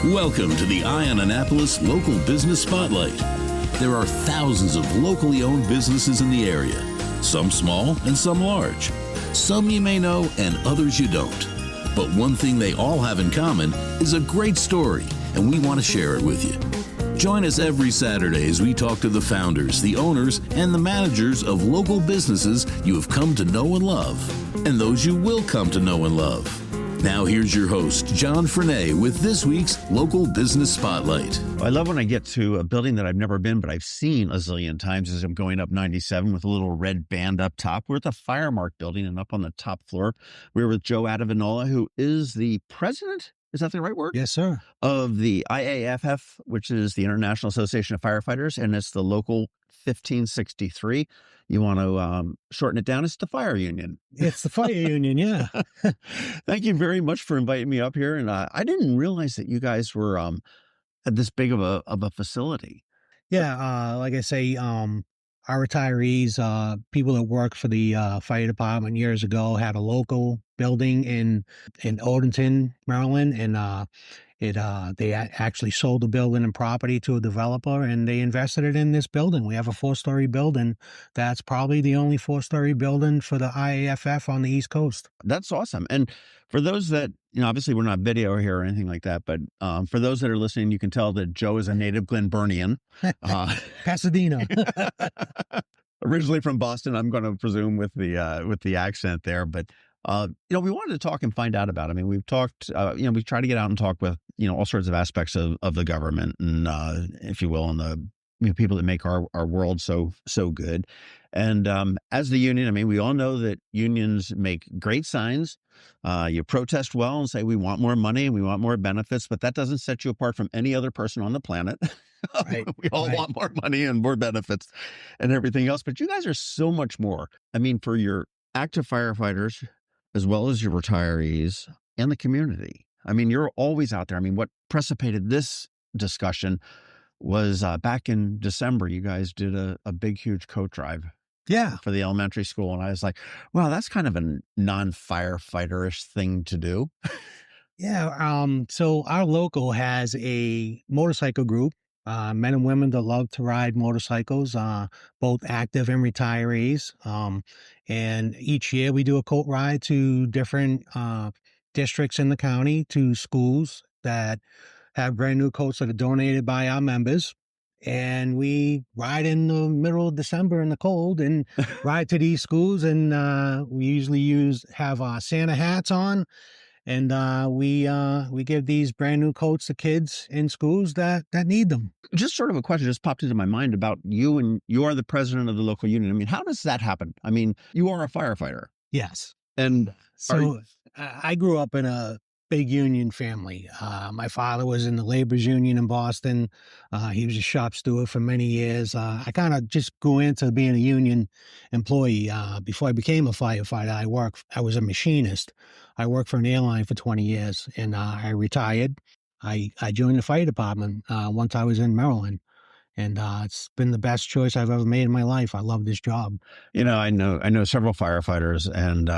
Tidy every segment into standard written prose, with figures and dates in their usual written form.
Welcome to the Eye on Annapolis Local Business Spotlight. There are thousands of locally owned businesses in the area, some small and some large. Some you may know and others you don't. But one thing they all have in common is a great story, and we want to share it with you. Join us every Saturday as we talk to the founders, the owners, and the managers of local businesses you have come to know and love, and those you will come to know and love. Now here's your host, John Frenay, with this week's Local Business Spotlight. I love when I get to a building that I've never been, but I've seen a zillion times as I'm going up 97 with a little red band up top. We're at the Firemark building, and up on the top floor, we're with Joe Adavinola, who is the president, is that the right word? Yes, sir. Of the IAFF, which is the International Association of Firefighters, and it's the local 1563. You want to shorten it down, it's the fire union. It's the fire union, yeah. Thank you very much for inviting me up here. And I didn't realize that you guys were at this big of a facility. Yeah, like I say, our retirees, people that worked for the fire department years ago, had a local building in Odenton, Maryland, and they actually sold the building and property to a developer, and they invested it in this building. We have a 4-story building. That's probably the only 4-story building for the IAFF on the East Coast. That's awesome. And for those that, obviously we're not video here or anything like that, but for those that are listening, you can tell that Joe is a native Glenburnian. Pasadena. Originally from Boston, I'm going to presume with the accent there, but we wanted to talk and find out about it. I mean, we've talked, we try to get out and talk with, all sorts of aspects of the government and, if you will, and the people that make our world so good. And as the union, I mean, we all know that unions make great signs. You protest well and say, we want more money and we want more benefits, but that doesn't set you apart from any other person on the planet. Right, we all want more money and more benefits and everything else. But you guys are so much more. I mean, for your active firefighters, as well as your retirees and the community. I mean, you're always out there. I mean, what precipitated this discussion was back in December, you guys did a big, huge coat drive. Yeah. For the elementary school. And I was like, wow, that's kind of a non-firefighter-ish thing to do. Yeah. So our local has a motorcycle group, men and women that love to ride motorcycles, both active and retirees. And each year we do a coat ride to different districts in the county, to schools that have brand new coats that are donated by our members. And we ride in the middle of December in the cold and ride to these schools. And we usually have Santa hats on. And we give these brand new coats to kids in schools that need them. Just sort of a question just popped into my mind about you, and you are the president of the local union. I mean, how does that happen? I mean, you are a firefighter. Yes. And so I grew up in a big union family. My father was in the labor's union in Boston. He was a shop steward for many years. I kind of just grew into being a union employee. Before I became a firefighter, I was a machinist. I worked for an airline for 20 years, and I retired. I joined the fire department once I was in Maryland. And it's been the best choice I've ever made in my life. I love this job. I know several firefighters, and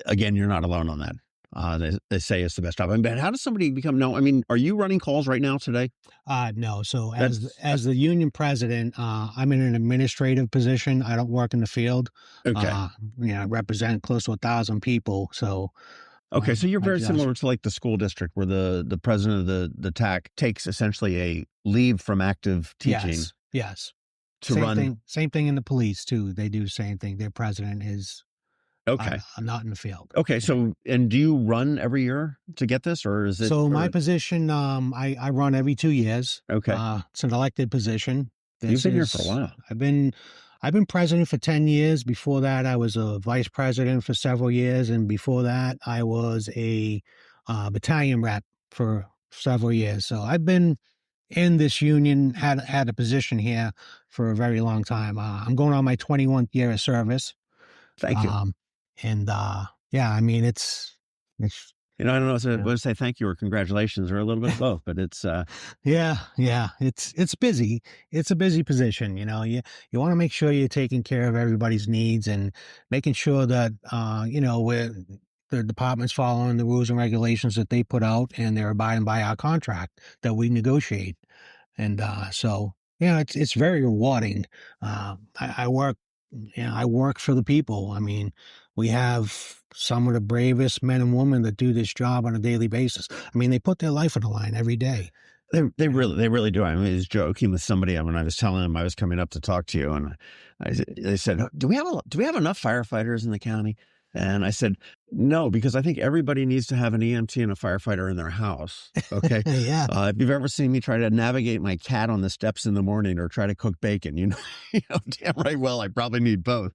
again, you're not alone on that. They say it's the best job. I mean, how does somebody become known? I mean, are you running calls right now today? No. So as the union president, I'm in an administrative position. I don't work in the field. Okay. I represent close to 1,000 people. So. Okay. So you're very similar to like the school district where the president of the TAC takes essentially a leave from active teaching. Yes. Same thing in the police too. They do the same thing. Their president is. Okay. I'm not in the field. Okay. So, and do you run every year to get this, or is it? So my position, I run every 2 years. Okay. It's an elected position. You've been here for a while. I've been president for 10 years. Before that, I was a vice president for several years. And before that, I was a battalion rep for several years. So I've been in this union, had a position here for a very long time. I'm going on my 21th year of service. Thank you. I mean, it's I don't know if to say thank you or congratulations or a little bit of both, but it's it's busy. It's a busy position. You want to make sure you're taking care of everybody's needs and making sure that the department's following the rules and regulations that they put out, and they're abiding by our contract that we negotiate. And so, yeah, it's very rewarding. I work, I work for the people. I mean, we have some of the bravest men and women that do this job on a daily basis. I mean, they put their life on the line every day. They really do. I mean, I was joking with somebody when I was telling them I was coming up to talk to you, and they said, do we have enough firefighters in the county? And I said, no, because I think everybody needs to have an EMT and a firefighter in their house. Okay. Yeah. If you've ever seen me try to navigate my cat on the steps in the morning or try to cook bacon, you know damn right well I probably need both.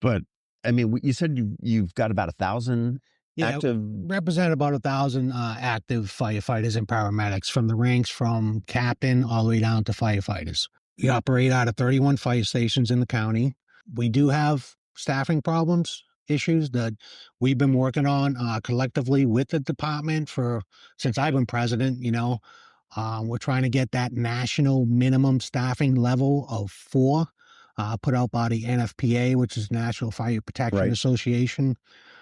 But I mean, you said you've got about 1,000 active. Represent about 1,000 active firefighters and paramedics from the ranks from captain all the way down to firefighters. We operate out of 31 fire stations in the county. We do have staffing issues that we've been working on collectively with the department since I've been president. We're trying to get that national minimum staffing level of 4 put out by the NFPA, which is National Fire Protection Association.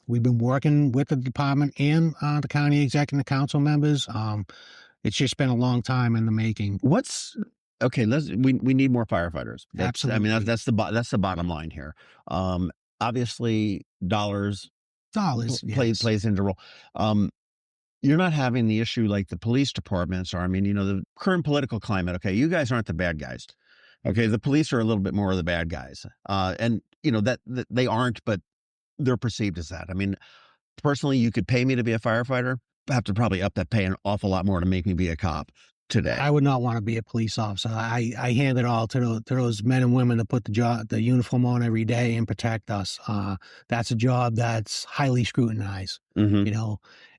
We've been working with the department and the county executive council members. It's just been a long time in the making. Okay? We need more firefighters. Absolutely. I mean, that's the bottom line here. Obviously, dollars plays into role. You're not having the issue like the police departments are. I mean, the current political climate. Okay, you guys aren't the bad guys. Okay, the police are a little bit more of the bad guys, and that they aren't, but they're perceived as that. I mean, personally, you could pay me to be a firefighter. I have to probably up that pay an awful lot more to make me be a cop today. I would not want to be a police officer. I hand it all to those men and women that put the uniform on every day and protect us. That's a job that's highly scrutinized. Mm-hmm.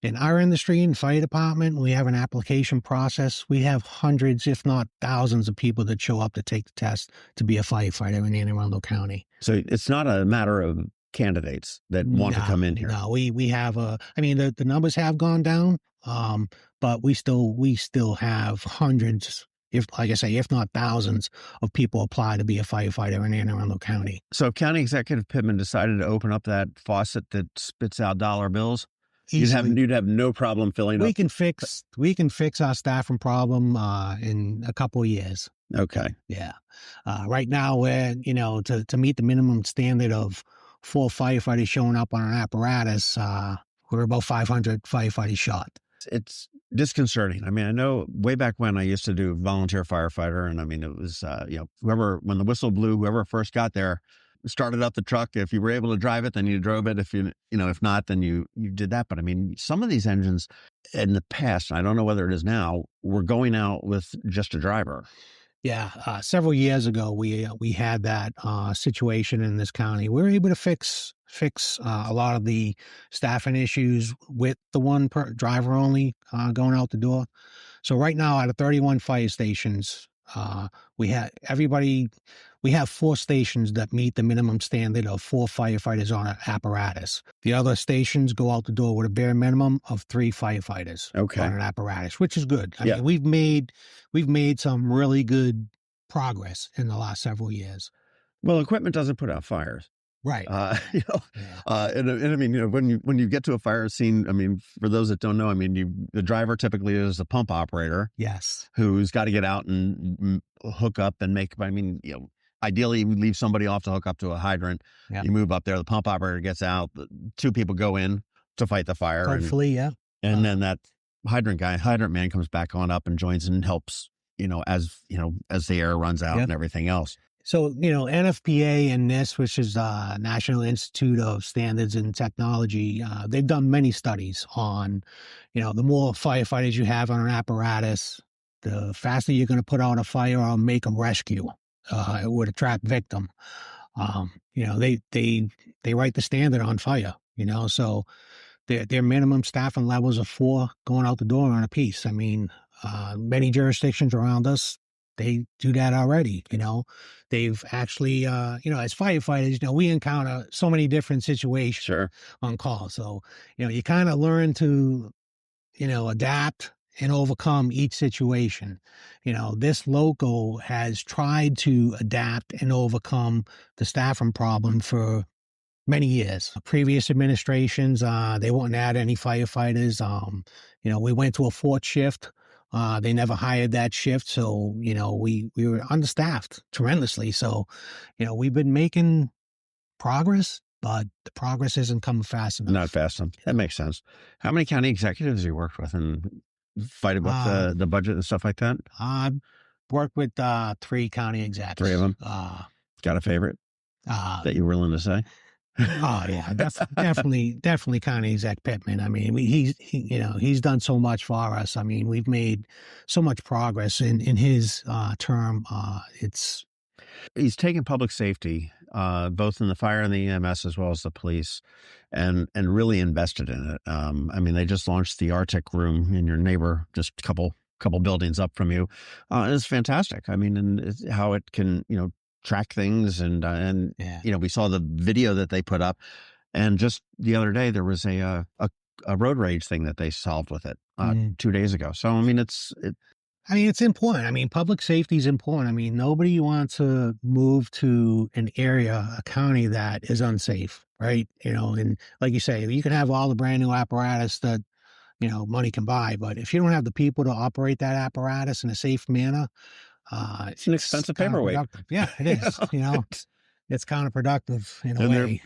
In our industry, in fire department, we have an application process. We have hundreds, if not thousands, of people that show up to take the test to be a firefighter in Anne Arundel County. So it's not a matter of candidates that want to come in here. No, we have the numbers have gone down, but we still have hundreds, if not thousands, of people apply to be a firefighter in Anne Arundel County. So if County Executive Pittman decided to open up that faucet that spits out dollar bills, you'd have no problem filling up. We can fix our staffing problem in a couple of years. Okay. Yeah. Right now, we're to meet the minimum standard of 4 firefighters showing up on an apparatus, we're about 500 firefighters short. It's disconcerting. I mean, I know way back when I used to do volunteer firefighter, and I mean, it was, when the whistle blew, whoever first got there started up the truck. If you were able to drive it, then you drove it. If if not, then you did that. But I mean, some of these engines in the past, I don't know whether it is now, were going out with just a driver. Yeah, several years ago, we had that situation in this county. We were able to fix a lot of the staffing issues with the one driver only going out the door. So right now, out of 31 fire stations, we have 4 stations that meet the minimum standard of 4 firefighters on an apparatus. The other stations go out the door with a bare minimum of 3 firefighters on an apparatus, which is good. I mean, we've made some really good progress in the last several years. Well, equipment doesn't put out fires. Right. And I mean, when you get to a fire scene, I mean, for those that don't know, I mean, the driver typically is a pump operator. Yes. Who's got to get out and hook up and ideally you leave somebody off to hook up to a hydrant. Yeah. You move up there, the pump operator gets out, 2 people go in to fight the fire. Hopefully, And then that hydrant man comes back on up and joins and helps, as the air runs out and everything else. So, NFPA and NIST, which is National Institute of Standards and Technology, they've done many studies on, the more firefighters you have on an apparatus, the faster you're going to put out a fire or make a rescue. It would attract victim. They write the standard on fire, so their minimum staffing levels are 4 going out the door on a piece. I mean, many jurisdictions around us, they do that already. They've actually, as firefighters, we encounter so many different situations on call. So, you kind of learn to, adapt and overcome each situation. This local has tried to adapt and overcome the staffing problem for many years. Previous administrations, they wouldn't add any firefighters. We went to a fourth shift. They never hired that shift, so we were understaffed tremendously. So, we've been making progress, but the progress isn't coming fast enough. Not fast enough. That makes sense. How many county executives you worked with and fight about the budget and stuff like that? I've worked with 3 county execs. 3 of them. Got a favorite that you're willing to say? Oh yeah, definitely county exec Pittman. I mean, he's done so much for us. I mean, we've made so much progress in his term. He's taken public safety, both in the fire and the EMS as well as the police, and really invested in it. I mean, they just launched the Arctic room in your neighbor, just a couple buildings up from you. It's fantastic. I mean, and how it can track things and Yeah. we saw the video that they put up, and just the other day there was a road rage thing that they solved with it 2 days ago. So I mean, it's important. I mean, public safety is important. I mean, nobody wants to move to an area, a county that is unsafe, right? And like you say, you can have all the brand new apparatus that, money can buy, but if you don't have the people to operate that apparatus in a safe manner, it's an expensive paperweight. Yeah, it is. It's counterproductive in a way.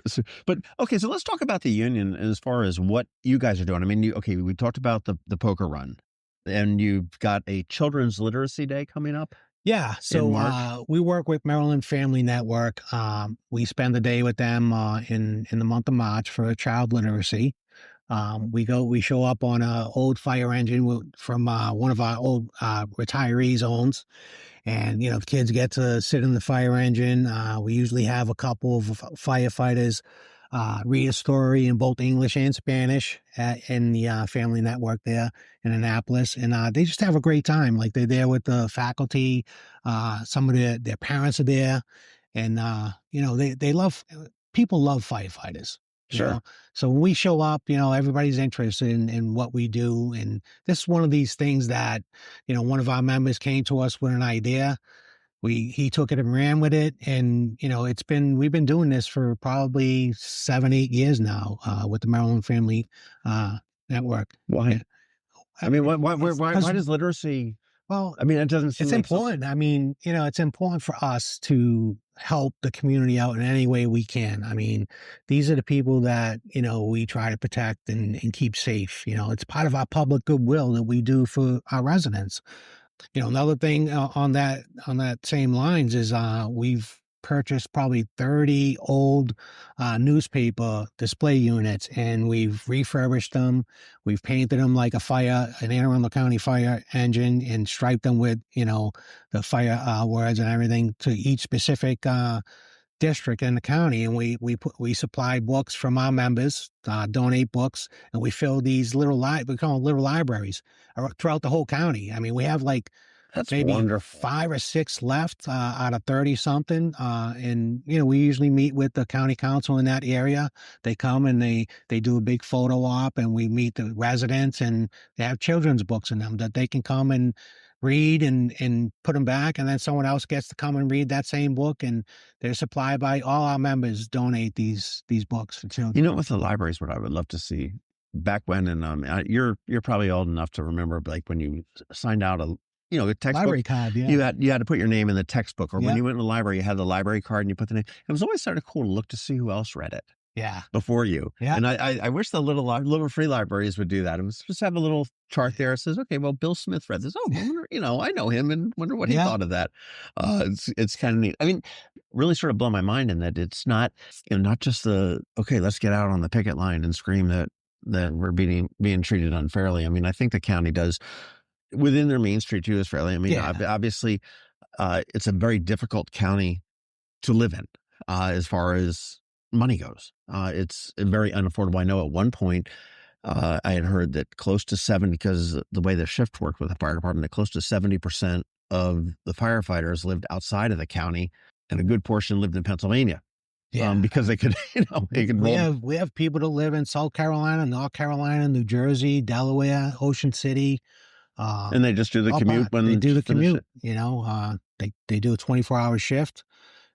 But okay, so let's talk about the union as far as what you guys are doing. I mean, we talked about the poker run. And you've got a Children's Literacy Day coming up? Yeah. So we work with Maryland Family Network. We spend the day with them in the month of March for child literacy. We show up on an old fire engine from one of our old retirees owns. And, the kids get to sit in the fire engine. We usually have a couple of firefighters read a story in both English and Spanish in the Family Network there in Annapolis. And they just have a great time. Like, they're there with the faculty. Some of their parents are there. And, people love firefighters. Sure. So when we show up, everybody's interested in what we do. And this is one of these things that, one of our members came to us with an idea. He took it and ran with it. And, we've been doing this for probably 7-8 years now with the Maryland Family Network. Why? I mean, why does literacy? Well, I mean, it doesn't seem it's important. I mean, it's important for us to help the community out in any way we can. I mean, these are the people that, we try to protect and keep safe. It's part of our public goodwill that we do for our residents. Another thing on that same lines is we've purchased probably 30 old newspaper display units, and we've refurbished them. We've painted them like an Anne Arundel County fire engine, and striped them with, the fire words and everything to each specific district in the county. And we supply books from our members, donate books, and we fill these we call them little libraries throughout the whole county. I mean, we have That's maybe wonderful. 5 or 6 left out of 30 something. And, we usually meet with the county council in that area. They come and they do a big photo op, and we meet the residents, and they have children's books in them that they can come and read and put them back. And then someone else gets to come and read that same book, and they're supplied by all our members donate these books for children. With the libraries, what I would love to see back when, and you're probably old enough to remember, like when you signed out a textbook. Library card, yeah. You had to put your name in the textbook, or when Yeah. you went in the library, you had the library card and you put the name. It was always sort of cool to look to see who else read it Yeah. before you. Yeah. And I wish the little free libraries would do that. It was just have a little chart there. It says, okay, well, Bill Smith read this. Oh, I wonder, I know him, and wonder what he thought of that. It's kind of neat. I mean, really sort of blow my mind in that it's not, not just okay, let's get out on the picket line and scream that we're being treated unfairly. I mean, I think the county does within their Main Street too is fairly. I mean, Yeah. obviously, it's a very difficult county to live in as far as money goes. It's very unaffordable. I know at one point I had heard that close to 70, because the way the shift worked with the fire department, that close to 70% of the firefighters lived outside of the county, and a good portion lived in Pennsylvania. Yeah. Because they could, they could roll. We have people that live in South Carolina, North Carolina, New Jersey, Delaware, Ocean City. And they just do the commute when they do the commute. They do a 24-hour shift,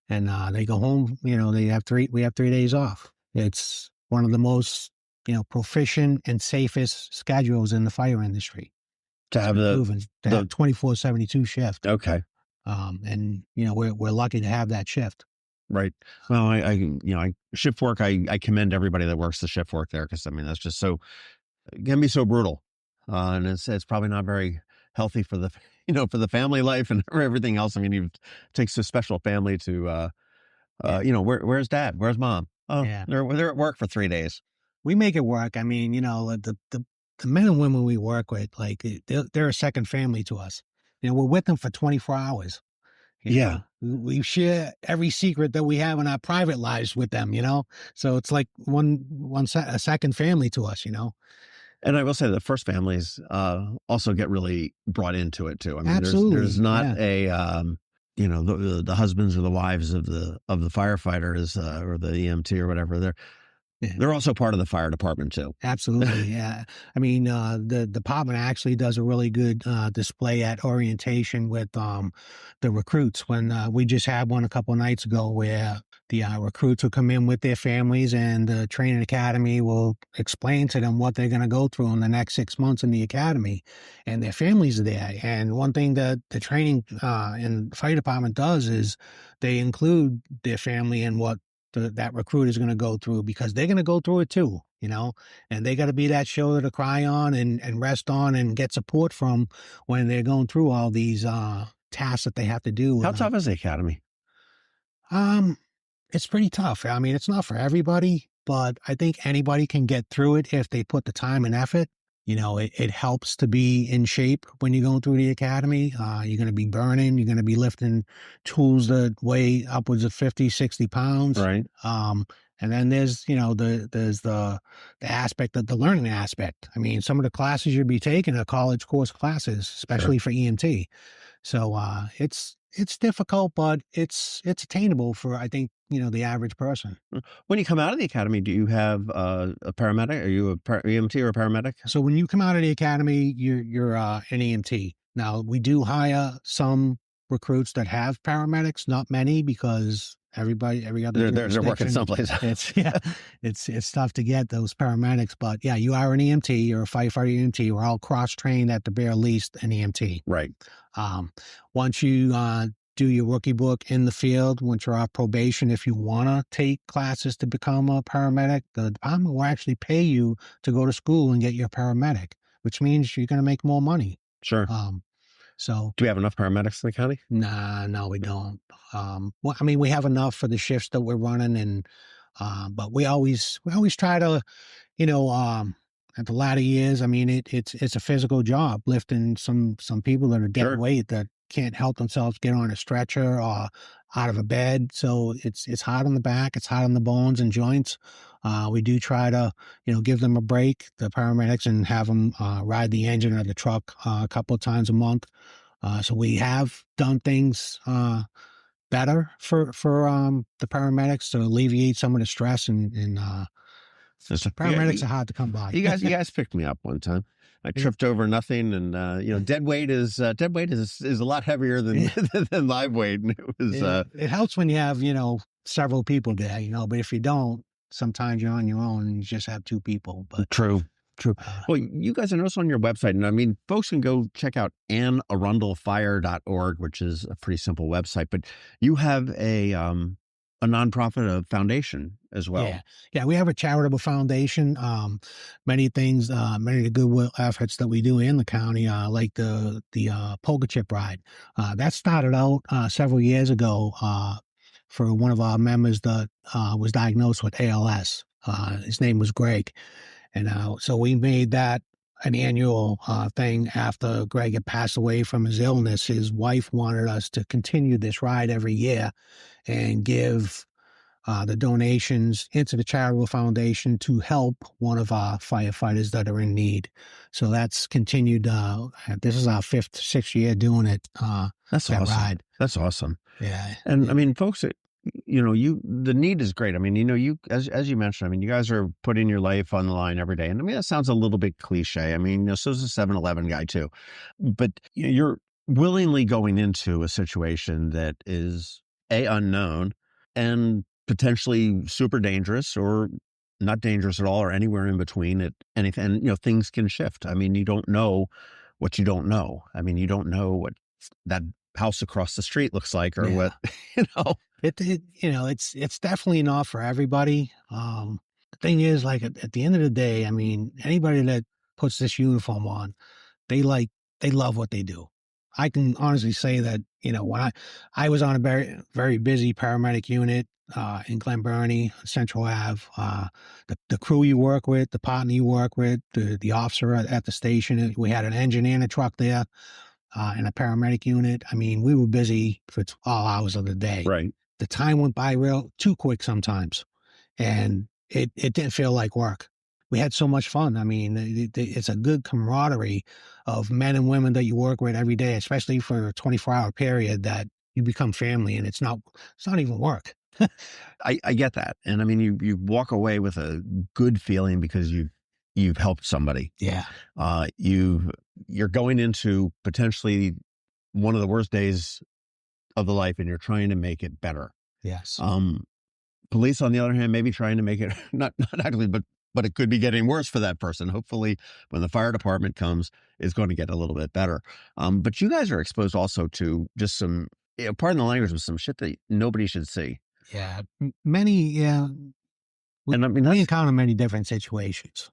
and they go home. We have 3 days off. It's one of the most, proficient and safest schedules in the fire industry. To It's have been proven to have the 24/72 shift. okay. And we're lucky to have that shift. Right. Well, I shift work. I commend everybody that works the shift work there because I mean that's just so it can be so brutal, and it's probably not very healthy for the for the family life and everything else. I mean, it takes a special family to Yeah. where's dad? Where's mom? Oh, Yeah. they're at work for 3 days. We make it work. I mean, the men and women we work with, like they're a second family to us. We're with them for 24 hours. Yeah. We share every secret that we have in our private lives with them. So it's like a second family to us. And I will say the first families also get really brought into it too. I mean, Absolutely. there's not Yeah. a the husbands or the wives of the firefighters or the EMT or whatever. Yeah. They're also part of the fire department too. Absolutely, yeah. I mean, the department actually does a really good display at orientation with the recruits. When we just had one a couple of nights ago, where the recruits will come in with their families, and the training academy will explain to them what they're going to go through in the next 6 months in the academy, and their families are there. And one thing that the training in the fire department does is they include their family in what that recruit is going to go through, because they're going to go through it too, and they got to be that shoulder to cry on and rest on and get support from when they're going through all these tasks that they have to do. How tough is the academy? It's pretty tough. I mean, it's not for everybody, but I think anybody can get through it if they put the time and effort. It helps to be in shape when you're going through the academy. You're going to be burning. You're going to be lifting tools that weigh upwards of 50, 60 pounds. Right. And then there's the aspect of the learning aspect. I mean, some of the classes you'll be taking are college course classes, especially for EMT. So it's difficult, but it's attainable for, I think, the average person. When you come out of the academy, do you have a paramedic? Are you a EMT or a paramedic? So when you come out of the academy, you're an EMT. Now, we do hire some recruits that have paramedics, not many, because every other They're working jurisdiction, someplace. it's tough to get those paramedics. But yeah, you are an EMT, you're a firefighter EMT. We're all cross trained at the bare least an EMT. Right. Once you do your rookie book in the field, once you're off probation, if you want to take classes to become a paramedic, the department will actually pay you to go to school and get your paramedic, which means you're going to make more money. Sure. So do we have enough paramedics in the county? Nah, no, we don't. Well, I mean, we have enough for the shifts that we're running, and but we always try to, at the latter years, I mean, it's a physical job, lifting some people that are dead Sure. weight that can't help themselves get on a stretcher or out of a bed. So it's hard on the back, it's hard on the bones and joints. We do try to, give them a break, the paramedics, and have them ride the engine of the truck a couple of times a month. So we have done things better for the paramedics to alleviate some of the stress, and paramedics are hard to come by. You guys picked me up one time. I tripped over nothing, and dead weight is a lot heavier than than live weight. And it was it helps when you have several people there, but if you don't, sometimes you're on your own and you just have two people. But true. Well, you guys, I noticed on your website, and I mean, folks can go check out AnnArundelFire.org, which is a pretty simple website, but you have a nonprofit, a foundation as well. Yeah, we have a charitable foundation. Many things, many of the goodwill efforts that we do in the county, like the poker chip ride. That started out several years ago for one of our members that was diagnosed with ALS. His name was Greg. And so we made that an annual thing after Greg had passed away from his illness. His wife wanted us to continue this ride every year and give the donations into the charitable foundation to help one of our firefighters that are in need. So that's continued. This is our 5th, 6th year doing it. That's that awesome. Ride. That's awesome. Yeah. And I mean, folks, the need is great. I mean, you, as you mentioned, I mean, you guys are putting your life on the line every day. And I mean, that sounds a little bit cliche. I mean, so is a 7-Eleven guy too, but you're willingly going into a situation that is unknown, and potentially super dangerous or not dangerous at all or anywhere in between. It anything, and, things can shift. I mean, you don't know what you don't know. I mean, you don't know what that house across the street looks like or Yeah. what, you know. It's definitely not for everybody. The thing is, like at the end of the day, I mean, anybody that puts this uniform on, they they love what they do. I can honestly say that, when I was on a very, very busy paramedic unit in Glen Burnie, Central Ave, the crew you work with, the partner you work with, the officer at the station, we had an engine and a truck there and a paramedic unit. I mean, we were busy for all hours of the day. Right. The time went by real too quick sometimes, and it didn't feel like work. We had so much fun. I mean, it's a good camaraderie of men and women that you work with every day, especially for a 24-hour period that you become family, and it's not even work. I get that. And I mean, you walk away with a good feeling because you've helped somebody. Yeah. You're going into potentially one of the worst days of the life and you're trying to make it better. Yes. Police, on the other hand, maybe trying to make it not actually, but it could be getting worse for that person. Hopefully, when the fire department comes, it's going to get a little bit better. But you guys are exposed also to just some, pardon the language, with some shit that nobody should see. Yeah. Many. Yeah. And I mean, We encounter many different situations.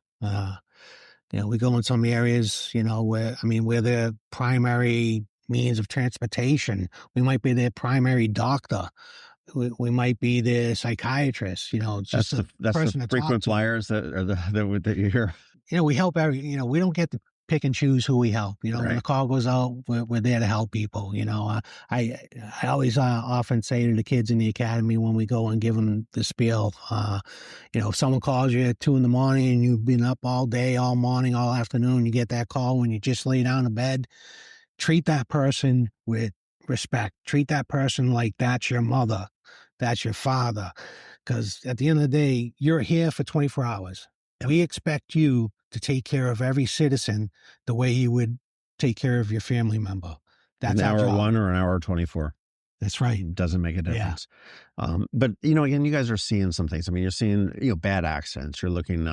We go in some areas, where we're their primary means of transportation. We might be their primary doctor. We might be their psychiatrist. Just that's person the to talk frequent to. flyers that are that you hear. We help we don't get to pick and choose who we help. When Right. the call goes out, we're there to help people. I always often say to the kids in the academy when we go and give them the spiel, if someone calls you at 2 a.m. and you've been up all day, all morning, all afternoon, you get that call when you just lay down in bed, treat that person with respect. Treat that person like that's your mother, that's your father. Because at the end of the day, you're here for 24 hours. We expect you to take care of every citizen the way you would take care of your family member. That's an our hour job. 1 or an hour 24. That's right. It doesn't make a difference. But, again, you guys are seeing some things. I mean, you're seeing, bad accidents. You're looking,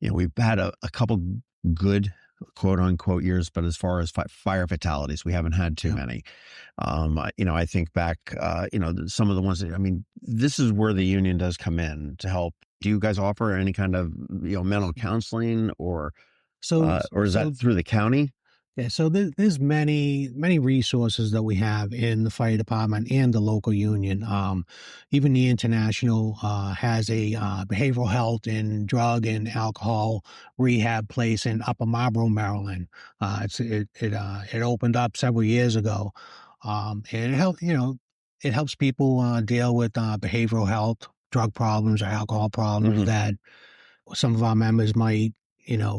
we've had a couple good quote unquote years, but as far as fire fatalities, we haven't had too many. I think back, some of the ones that, this is where the union does come in to help. Do you guys offer any kind of, mental counseling or is that through the county? Yeah, so there's many resources that we have in the fire department and the local union. Even the international has a behavioral health and drug and alcohol rehab place in Upper Marlboro, Maryland. It opened up several years ago, and it helps people deal with behavioral health, drug problems, or alcohol problems that some of our members might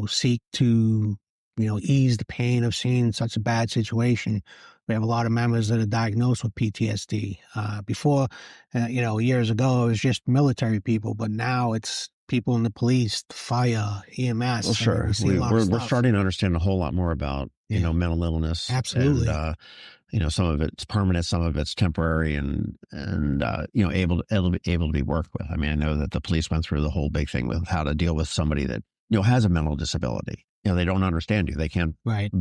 seek to ease the pain of seeing such a bad situation. We have a lot of members that are diagnosed with PTSD. Before, years ago, it was just military people, but now it's people in the police, fire, EMS. Well, sure. We're starting to understand a whole lot more about, mental illness. Absolutely. And, some of it's permanent, some of it's temporary and able to be worked with. I mean, I know that the police went through the whole big thing with how to deal with somebody that, has a mental disability. They don't understand you. They can't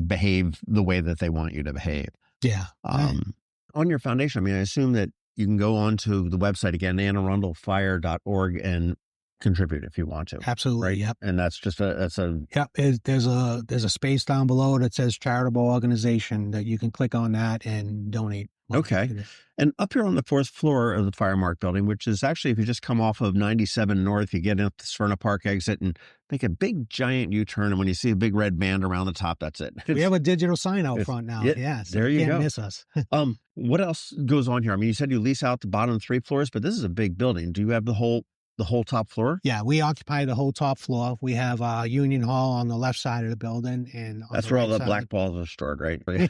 behave the way that they want you to behave. Yeah. On your foundation, I assume that you can go on to the website again, AnneArundelFire.org, and contribute if you want to. Absolutely. Right? Yep. And that's just Yep. There's a space down below that says charitable organization that you can click on that and donate. Okay. And up here on the 4th floor of the Firemark building, which is actually, if you just come off of 97 North, you get into the Smyrna Park exit and make a big giant U-turn. And when you see a big red band around the top, that's it. We have a digital sign out front now. Yes. There you can't go. miss us. What else goes on here? You said you lease out the bottom 3 floors, but this is a big building. Do you have the whole top floor? Yeah, we occupy the whole top floor. We have Union Hall on the left side of the building, and that's where all the black balls are stored, right?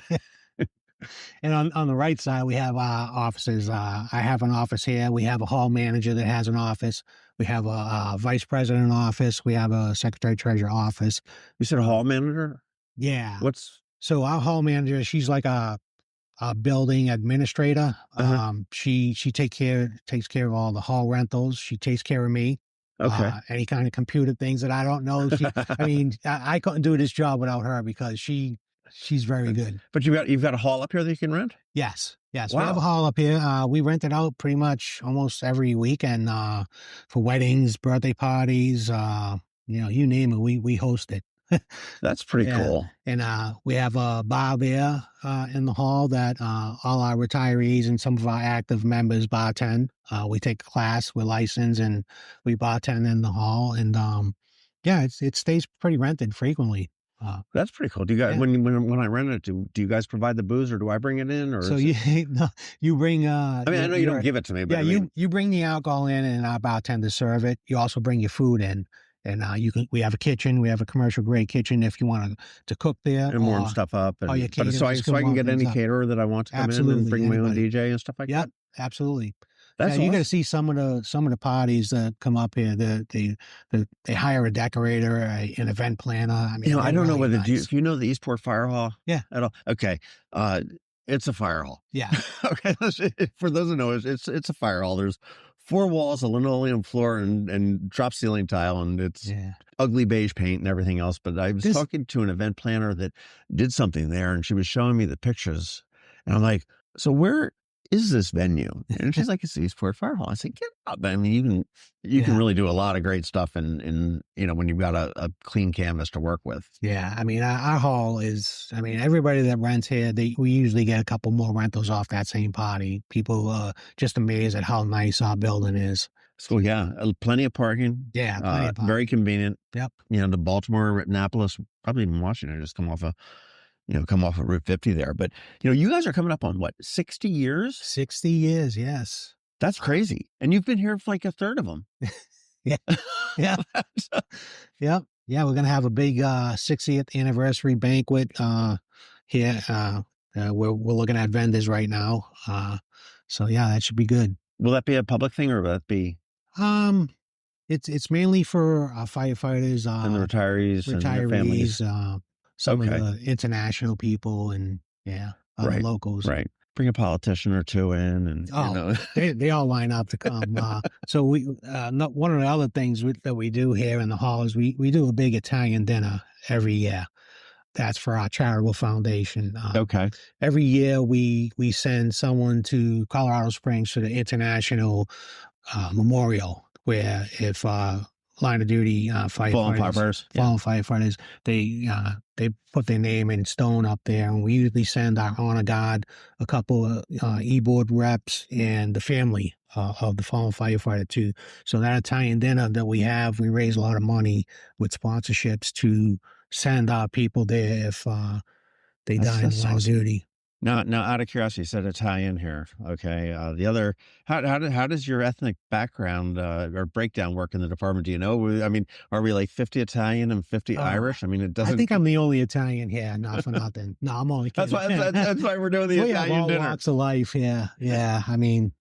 And on the right side, we have offices. I have an office here. We have a hall manager that has an office. We have a vice president office. We have a secretary treasurer office. You said a hall manager? Yeah. So our hall manager? She's like a building administrator. Uh-huh. She takes care of all the hall rentals. She takes care of me. Okay. Any kind of computer things that I don't know. I mean, I couldn't do this job without her because she's very good. But you've got a hall up here that you can rent? Yes. We have Wow. a hall up here. We rent it out pretty much almost every weekend for weddings, birthday parties. You name it, we host it. That's pretty Yeah. cool. And we have a bar there in the hall that all our retirees and some of our active members bartend. We take a class, we're licensed, and we bartend in the hall. And it stays pretty rented frequently. That's pretty cool. Do you guys, Yeah. when I rent it, do you guys provide the booze, or do I bring it in? Or So is it- no, you bring. I mean, I know you don't give it to me, but Yeah, I mean, you bring the alcohol in, and our bartenders serve it. You also bring your food in, and we have a kitchen. We have a commercial grade kitchen if you want to cook there. and warm stuff up. And, your but so I caterers can can warm get any things up. caterer that I want to come in Absolutely, and bring my own anybody. DJ and stuff like Yep, that. absolutely. That's Yeah, you're gonna awesome. see some of the parties that come up here. They hire a decorator, an event planner. I mean, I they're don't know really whether nice. if you know the Eastport Fire Hall. Yeah. At all. Okay. It's a fire hall. Yeah, Okay. For those who know, it's a fire hall. There's 4 walls, a linoleum floor, and drop ceiling tile, and it's yeah. ugly beige paint and everything else. But I was This- talking to an event planner that did something there, and she was showing me the pictures, and I'm like, so where is this venue? And she's like, it's the Eastport Fire Hall. I said, get up. I mean, you can Yeah. really do a lot of great stuff in when you've got a clean canvas to work with. Yeah, I mean, our hall is. I mean, everybody that rents here, we usually get a couple more rentals off that same party. People are just amazed at how nice our building is. So yeah, plenty of parking. Yeah, plenty of parking. Very convenient. Yep. The Baltimore, Annapolis, probably even Washington just come off of Route 50 there. But you guys are coming up on what, 60 years? 60 years, yes. That's crazy. And you've been here for like a third of them. Yeah. Yeah. Yep. Yeah, we're gonna have a big 60th anniversary banquet here. We're looking at vendors right now. So yeah, that should be good. Will that be a public thing, or will that be It's mainly for firefighters, and the retirees and their families? some Okay. of the international people, and other Right, locals. Right. Bring a politician or two in, and Oh, they all line up to come. So one of the other things that we do here in the hall is we do a big Italian dinner every year. That's for our charitable foundation. okay. Every year we send someone to Colorado Springs for the international memorial, where if line of duty Fallen firefighters, they put their name in stone up there, and we usually send our honor guard, a couple of e-board reps, and the family of the fallen firefighter too. So that Italian dinner that we have, we raise a lot of money with sponsorships to send our people there if they die in That's line of awesome. duty. Now, out of curiosity, you said Italian here. Okay. The other, how does your ethnic background or breakdown work in the department? Do you know? I mean, are we like 50 Italian and 50 Irish? I mean, it doesn't. I think I'm the only Italian here, not for nothing. No, I'm only kidding. that's why we're doing the We have Italian all dinner. walks of life. Yeah. I mean,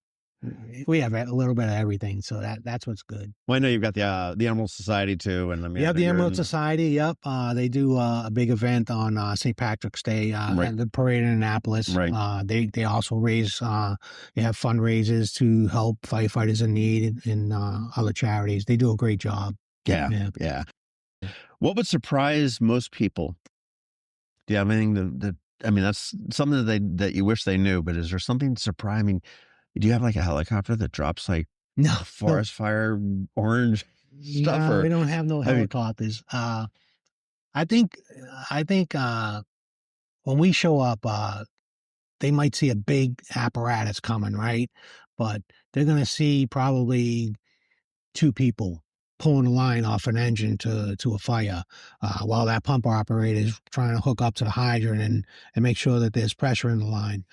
we have a little bit of everything, so that's what's good. Well, I know you've got the Emerald Society too, and I mean, You have the Emerald Society. Yep, they do a big event on St. Patrick's Day and the parade in Annapolis. Right. They also raise. You have fundraisers to help firefighters in need and other charities. They do a great job. Yeah. What would surprise most people? Do you have anything that I mean, that's something that you wish they knew, but is there something surprising? I mean, do you have like a helicopter that drops like No, forest fire orange stuff? no, Or we don't have no I mean- helicopters. I think when we show up, they might see a big apparatus coming, right? But they're going to see probably 2 people pulling a line off an engine to a fire while that pump operator is trying to hook up to the hydrant and make sure that there's pressure in the line.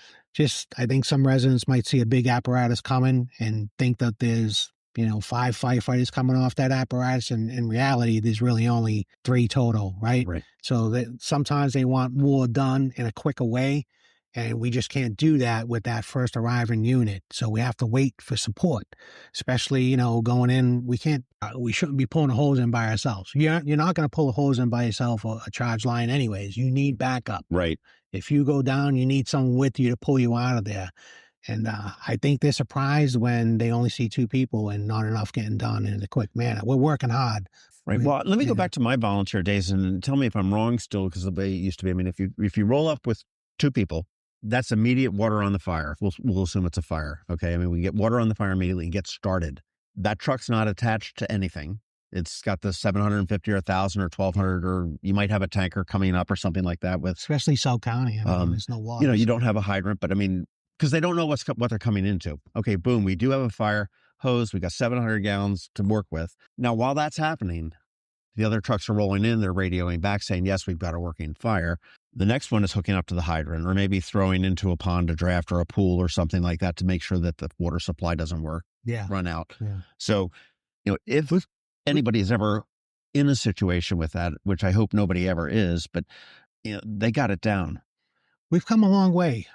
I think some residents might see a big apparatus coming and think that there's 5 firefighters coming off that apparatus, and in reality, there's really only 3 total, right? Right. So sometimes they want more done in a quicker way, and we just can't do that with that first arriving unit. So we have to wait for support, especially, going in. We shouldn't be pulling a hose in by ourselves. You're not going to pull a hose in by yourself or a charge line anyways. You need backup. Right. If you go down, you need someone with you to pull you out of there. And I think they're surprised when they only see 2 people and not enough getting done in a quick manner. We're working hard. Right. Well, let me go back to my volunteer days and tell me if I'm wrong still, because the way it used to be. I mean, if you roll up with 2 people, that's immediate water on the fire. We'll assume it's a fire. Okay. I mean, we get water on the fire immediately and get started. That truck's not attached to anything. It's got the 750 or 1,000 or 1,200, or you might have a tanker coming up or something like that with, especially South County. I mean, there's no water. You know, you don't have a hydrant, but I mean, because they don't know what they're coming into. Okay, boom, we do have a fire hose. We got 700 gallons to work with. Now, while that's happening, the other trucks are rolling in. They're radioing back saying, yes, we've got a working fire. The next one is hooking up to the hydrant, or maybe throwing into a pond, a draft, or a pool or something like that to make sure that the water supply doesn't run out. Yeah. So, you know, if anybody is ever in a situation with that, which I hope nobody ever is, but you know, they got it down. We've come a long way.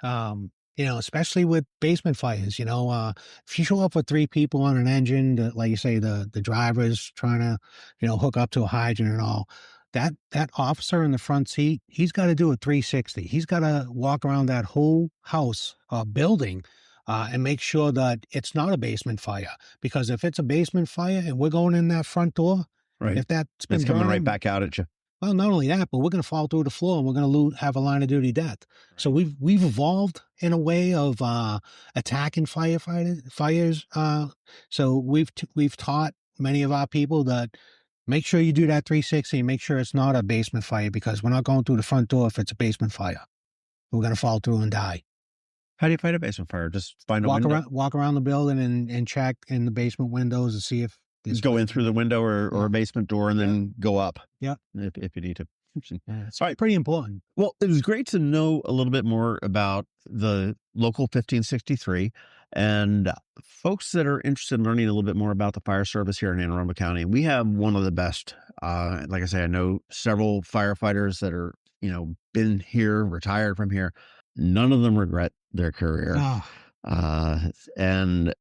You know, especially with basement fires. You know, if you show up with 3 people on an engine, like you say, the driver's trying to, you know, hook up to a hydrant and all, that officer in the front seat, he's got to do a 360. He's got to walk around that whole house building and make sure that it's not a basement fire. Because if it's a basement fire and we're going in that front door, right, if that's been it's coming right back out at you. Well, not only that, but we're going to fall through the floor and we're going to have a line of duty death. Right. So we've evolved in a way of attacking fires. So we've taught many of our people that make sure you do that 360 and make sure it's not a basement fire, because we're not going through the front door if it's a basement fire. We're going to fall through and die. How do you fight a basement fire? Just find a window? Walk around the building and check in the basement windows and see if go in through the window or a basement door and then go up. Yeah. If you need to. Yeah, it's pretty important. Well, it was great to know a little bit more about the local 1563 and folks that are interested in learning a little bit more about the fire service here in Anne Arundel County. We have one of the best. Like I say, I know several firefighters that are, you know, been here, retired from here. None of them regret their career. Oh. And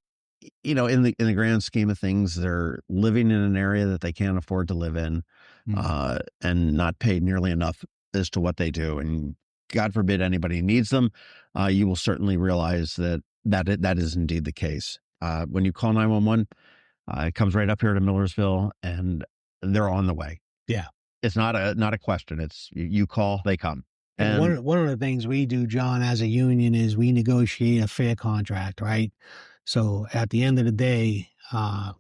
you know, in the grand scheme of things, they're living in an area that they can't afford to live in, and not paid nearly enough as to what they do. And God forbid anybody needs them. You will certainly realize that is indeed the case. When you call 911, it comes right up here to Millersville, and they're on the way. Yeah, it's not a question. It's you call, they come. And one of the things we do, John, as a union, is we negotiate a fair contract, right? So at the end of the day,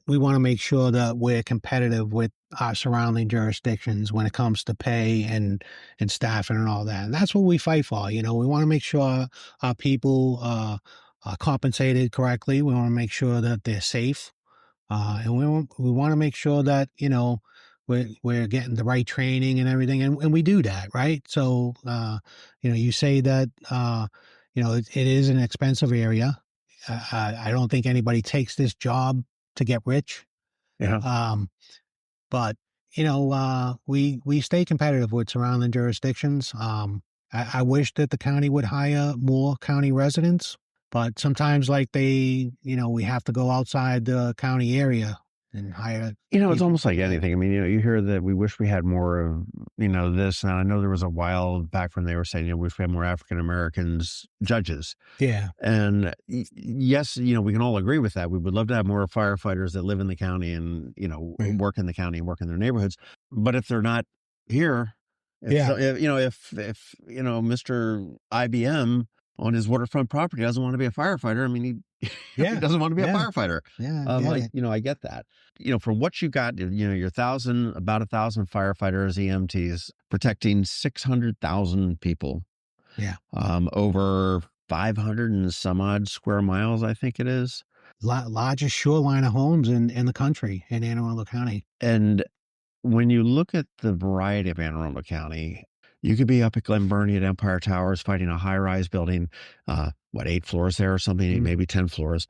we want to make sure that we're competitive with our surrounding jurisdictions when it comes to pay and staffing and all that. And that's what we fight for. You know, we want to make sure our people are compensated correctly. We want to make sure that they're safe. And we want to make sure that, you know, we're getting the right training and everything. And we do that, right? So, you know, you say that, you know, it is an expensive area. I don't think anybody takes this job to get rich. Yeah. But you know, we stay competitive with surrounding jurisdictions. I wish that the county would hire more county residents, but sometimes, like you know, we have to go outside the county area and hire. You know, it's almost like anything. I mean, you know, you hear that we wish we had more of, you know, this. And I know there was a while back when they were saying, you know, we wish we had more African Americans judges. Yeah. And yes, you know, we can all agree with that. We would love to have more firefighters that live in the county and, you know, work in the county and work in their neighborhoods. But if they're not here, if, you know, if you know, Mr. IBM on his waterfront property doesn't want to be a firefighter, I mean, he doesn't want to be a firefighter. Yeah. Like, you know, I get that. You know, for what you got, you know, your about 1,000 firefighters, EMTs, protecting 600,000 people. Yeah. Over 500 and some odd square miles, I think it is. Largest shoreline of homes in the country, in Anne Arundel County. And when you look at the variety of Anne Arundel County, you could be up at Glen Burnie at Empire Towers fighting a high-rise building, 8 floors there or something, maybe 10 floors.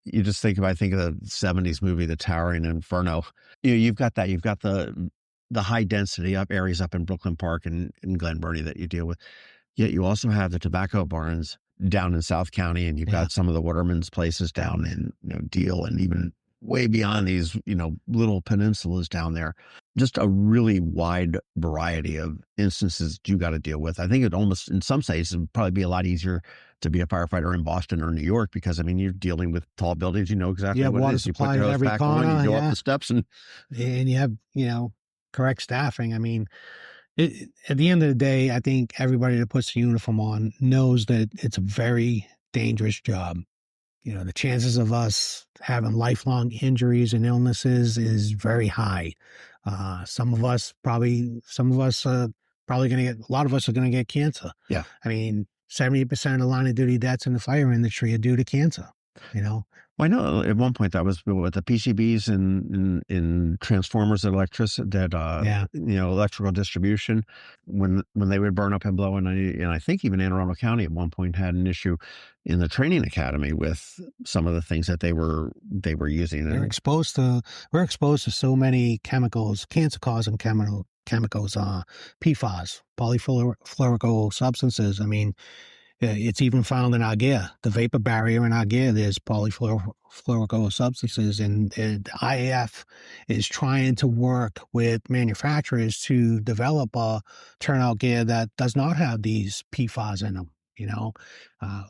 You just think of the 70s movie, The Towering Inferno. You know, you've got that. You've got the high density up areas up in Brooklyn Park and in Glen Burnie that you deal with. Yet you also have the tobacco barns down in South County, and you've got some of the watermen's places down in, you know, Deal and even way beyond these, little peninsulas down there. Just a really wide variety of instances you got to deal with. I think it almost, in some cases, would probably be a lot easier to be a firefighter in Boston or New York because, I mean, you're dealing with tall buildings. You know exactly You have what it water is. You put supply your at hose every back on, corner, you go up yeah, the steps, and and you have, correct staffing. I mean, at the end of the day, I think everybody that puts the uniform on knows that it's a very dangerous job. The chances of us having lifelong injuries and illnesses is very high. Some of us probably going to get, a lot of us are going to get cancer. yeah. I mean, 70% of line of duty deaths in the fire industry are due to cancer, you know? Well, I know at one point that was with the PCBs in transformers and Yeah. electrical distribution when they would burn up and blow. And I think even Anne Arundel County at one point had an issue in the training academy with some of the things that they were using. We're exposed to so many chemicals, cancer-causing chemicals, PFAS, polyfluoroalkyl substances. I mean, it's even found in our gear. The vapor barrier in our gear, there's polyfluoroalkyl substances, and the IAFF is trying to work with manufacturers to develop a turnout gear that does not have these PFAS in them.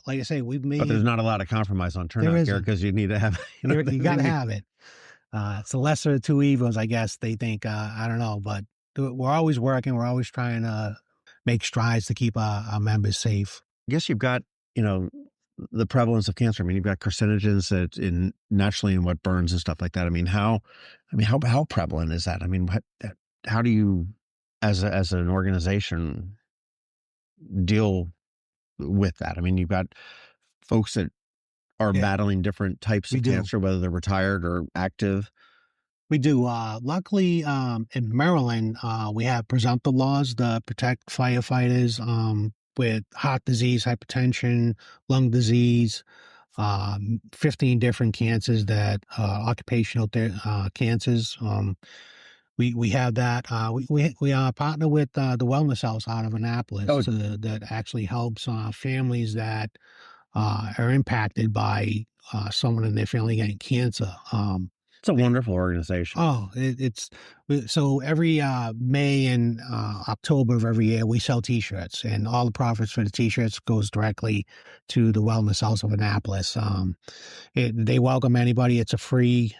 Like I say, But there's not a lot of compromise on There turnout gear isn't. because you need to have, you got to have it. It's the lesser of two evils, I guess. They think, I don't know, but we're always working. We're always trying to make strides to keep our members safe. I guess you've got, the prevalence of cancer. I mean, you've got carcinogens naturally in what burns and stuff like that. I mean, how prevalent is that? I mean, how do you, as an organization, deal with that? I mean, you've got folks that are battling different types of cancer, whether they're retired or active. We do. Luckily, in Maryland, we have presumptive laws that protect firefighters with heart disease, hypertension, lung disease, 15 different cancers that occupational cancers. We have that. We partner with the Wellness House out of Annapolis that actually helps families that are impacted by someone in their family getting cancer. It's a wonderful organization. Oh, it's so every May and October of every year we sell T-shirts, and all the profits for the T-shirts goes directly to the Wellness House of Annapolis. They welcome anybody. It's a free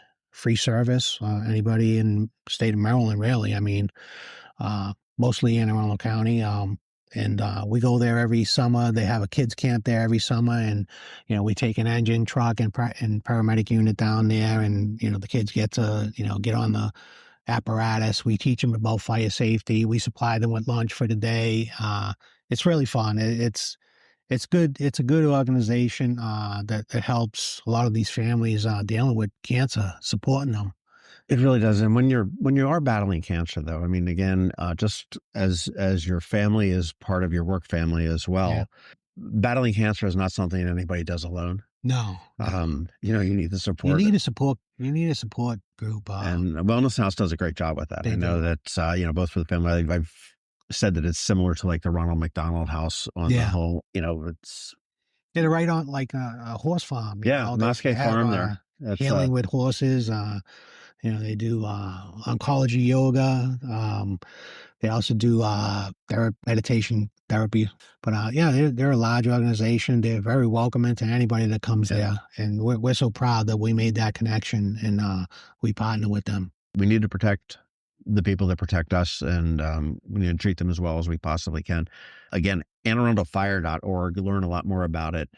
service. Anybody in the state of Maryland, really. I mean, mostly in Anne Arundel County. And we go there every summer. They have a kids camp there every summer, and we take an engine, truck, and paramedic unit down there, and the kids get to get on the apparatus. We teach them about fire safety. We supply them with lunch for the day. It's really fun. It's good. It's a good organization that helps a lot of these families dealing with cancer, supporting them. It really does. And when you are battling cancer, though, I mean, again, just as your family is part of your work family as well, battling cancer is not something anybody does alone. No. You need the support. You need a support. You need a support group. And Wellness House does a great job with that. I know that both for the family, I've said that it's similar to like the Ronald McDonald House on the whole. It's they're right on like a horse farm. Mosque Farm there. That's, healing with horses. They do oncology yoga. They also do meditation therapy. But they're a large organization. They're very welcoming to anybody that comes there, and we're so proud that we made that connection and we partner with them. We need to protect the people that protect us, and we need to treat them as well as we possibly can. Again, AnneArundelFire.org. Learn a lot more about it.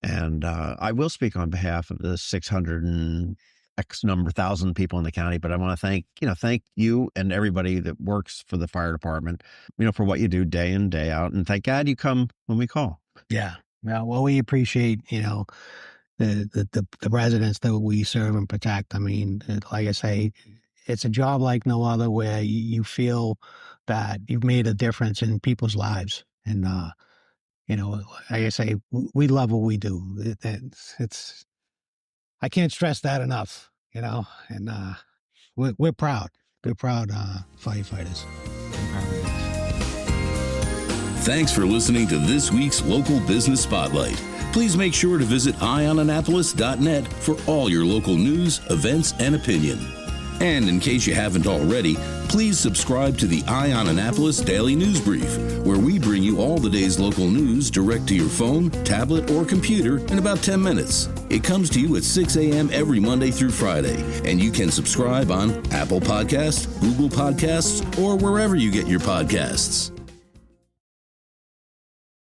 And I will speak on behalf of the 600 and X number thousand people in the county, but I want to thank you and everybody that works for the fire department, for what you do day in, day out. And thank God you come when we call. Yeah. Well, we appreciate, the residents that we serve and protect. I mean, like I say, it's a job like no other where you feel that you've made a difference in people's lives. And, like I say, we love what we do. It's I can't stress that enough, and we're proud. We're proud firefighters and paramedics. Thanks for listening to this week's Local Business Spotlight. Please make sure to visit eyeonannapolis.net for all your local news, events, and opinion. And in case you haven't already, please subscribe to the Eye on Annapolis Daily News Brief, where we bring you all the day's local news direct to your phone, tablet, or computer in about 10 minutes. It comes to you at 6 a.m. every Monday through Friday, and you can subscribe on Apple Podcasts, Google Podcasts, or wherever you get your podcasts.